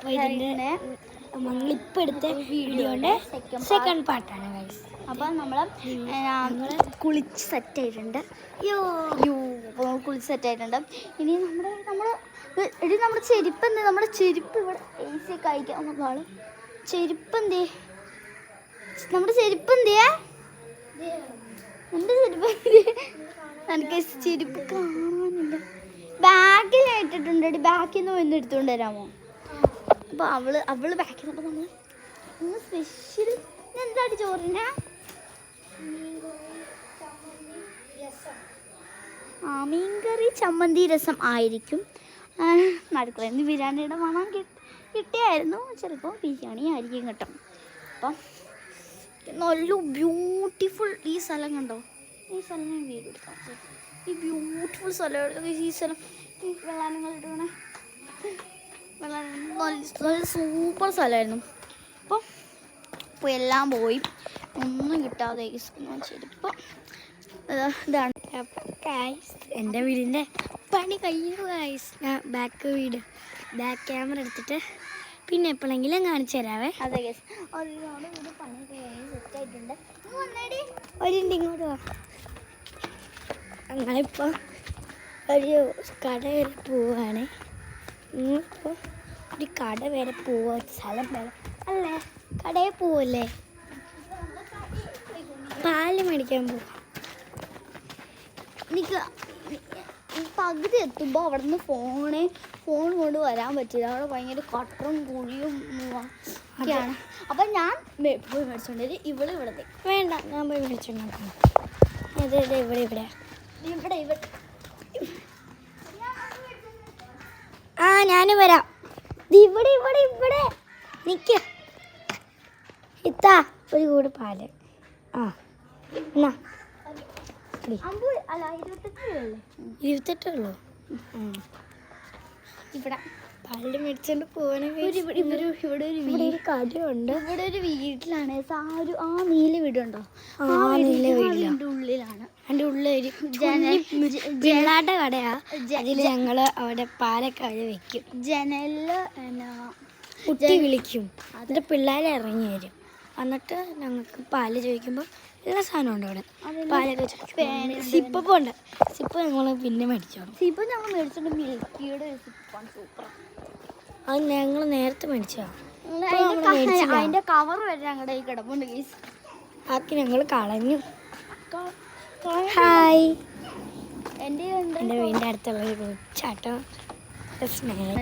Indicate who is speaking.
Speaker 1: അപ്പോൾ ഇതിൻ്റെ നമ്മളിപ്പോൾ എടുത്ത വീഡിയോയുടെ സെക്കൻഡ് പാർട്ടാണ് ഗൈസ്.
Speaker 2: അപ്പം നമ്മൾ കുളിച്ച് സെറ്റായിട്ടുണ്ട്. അപ്പോൾ കുളിച്ച് സെറ്റായിട്ടുണ്ട്. ഇനി നമ്മുടെ ചെരുപ്പ് എന്ത്? നമ്മുടെ ചെരുപ്പ് ഇവിടെ AC ഒക്കെ അയക്കാം നോക്കാള്. ചെരുപ്പ് എന്തേ? നമ്മുടെ ചെരുപ്പ് എന്തേ? എൻ്റെ ചെരുപ്പ് എനിക്ക് ചെരുപ്പ് കാണാനില്ല. ബാക്കിലായിട്ടിട്ടുണ്ട്. ബാക്കിൽ നിന്ന് വന്ന് എടുത്തുകൊണ്ട് വരാമോ? അപ്പോൾ അവള് ബാക്കിൽ. അപ്പോൾ നമ്മൾ ഇന്ന് സ്പെഷ്യൽ എന്താണ് ചോറിന്? മീൻകറി ചമ്മന്തി രസം ആയിരിക്കും. നടക്കുന്നത് ഇന്ന് ബിരിയാണിയുടെ മണം കിട്ടിയായിരുന്നു. ചിലപ്പോൾ ബിരിയാണി ആയിരിക്കും കേട്ടോ. അപ്പം നല്ല ബ്യൂട്ടിഫുൾ ഈ സ്ഥലം കണ്ടോ? ഈ സ്ഥലം ഞാൻ വീട് എടുക്കാം. ഈ ബ്യൂട്ടിഫുൾ സ്ഥലം, ഈ സ്ഥലം ഈ വെള്ളാനങ്ങളിട്ട് വേണേ നല്ല സൂപ്പർ സ്ഥലമായിരുന്നു. അപ്പോൾ എല്ലാം പോയി, ഒന്നും കിട്ടാതെ ചെരുപ്പം ഇതാണ്
Speaker 1: ഗൈസ്. എൻ്റെ വീടിൻ്റെ പണി കഴിഞ്ഞു ഗൈസ്. ഞാൻ ബാക്ക് ക്യാമറ എടുത്തിട്ട് പിന്നെ എപ്പോഴെങ്കിലും കാണിച്ചു തരാവേ.
Speaker 2: അതെ ഗൈസ്, ഒരുപാട് വീട് പണി കഴിഞ്ഞ് സെറ്റായിട്ടുണ്ട്.
Speaker 1: ഇങ്ങോട്ട് വാ. ഞങ്ങളിപ്പോൾ ഒരു കട വരെ പോവാണ്. ഇപ്പോൾ ഒരു കട വരെ പോവാ, സ്ഥലം വരെ അല്ലേ, കടയിൽ പോവല്ലേ, പാല് മേടിക്കാൻ പോവാം.
Speaker 2: എനിക്ക് പകുതി എത്തുമ്പോൾ അവിടെ നിന്ന് ഫോൺ കൊണ്ട് വരാൻ പറ്റില്ല. അവിടെ ഭയങ്കര കട്ടറും കുഴിയും ഒക്കെയാണ്. അപ്പം ഞാൻ പോയി മേടിച്ചോണ്ട് വരും. ഇവിടെ
Speaker 1: വേണ്ട, ഞാൻ പോയി മേടിച്ചോണ്ടാക്കാം. അതെ ഇവിടെ ഞാനും വരാം. ഇവിടെ നിൽക്ക. ഇത്താ ഒരു കൂട് പാല്. എന്നാ 28 ഉള്ളൂ.
Speaker 2: ഇവിടെ
Speaker 1: പാല് മേടിച്ചോണ്ട് പോവാണെങ്കിൽ
Speaker 2: ഇവിടെ ഒരു
Speaker 1: കടയുണ്ട്.
Speaker 2: ഇവിടെ ഒരു വീട്ടിലാണ്. ആ നീല വീടുണ്ടോ? ആ
Speaker 1: നീല
Speaker 2: വീടിൻ്റെ ഉള്ളിലാണ്.
Speaker 1: അതിൻ്റെ ഉള്ളിൽ പിള്ളാരുടെ കടയാ. അതിൽ ഞങ്ങൾ അവിടെ പാലൊക്കെ അവിടെ വെക്കും.
Speaker 2: ജനലില്
Speaker 1: കുട്ടി വിളിക്കും. അതിൻ്റെ പിള്ളേരെ ഇറങ്ങി വരും. എന്നിട്ട് ഞങ്ങൾക്ക് പാല് ചോദിക്കുമ്പോൾ എല്ലാ സാധനവും ഉണ്ട് അവിടെ. പാലൊക്കെ സിപ്പ് ഉണ്ട്. സിപ്പ് ഞങ്ങൾ പിന്നെ മേടിച്ചോളൂ.
Speaker 2: സിപ്പ് ഞങ്ങൾ മേടിച്ചിട്ട് മിൽക്കിയുടെ ഒരു സിപ്പാണ്. സൂപ്പറാണ്.
Speaker 1: അത് ഞങ്ങൾ നേരത്തെ മേടിച്ചതാണ്.
Speaker 2: അതിൻ്റെ കവർ വരെ ഞങ്ങളുടെ ഈ കിടപ്പുണ്ട് ഗൈസ്.
Speaker 1: ബാക്കി ഞങ്ങൾ കളഞ്ഞു. ഹായ്.
Speaker 2: എൻ്റെ
Speaker 1: വീടിൻ്റെ അടുത്തുള്ള ഒരു ചാട്ടം സ്നേഹം.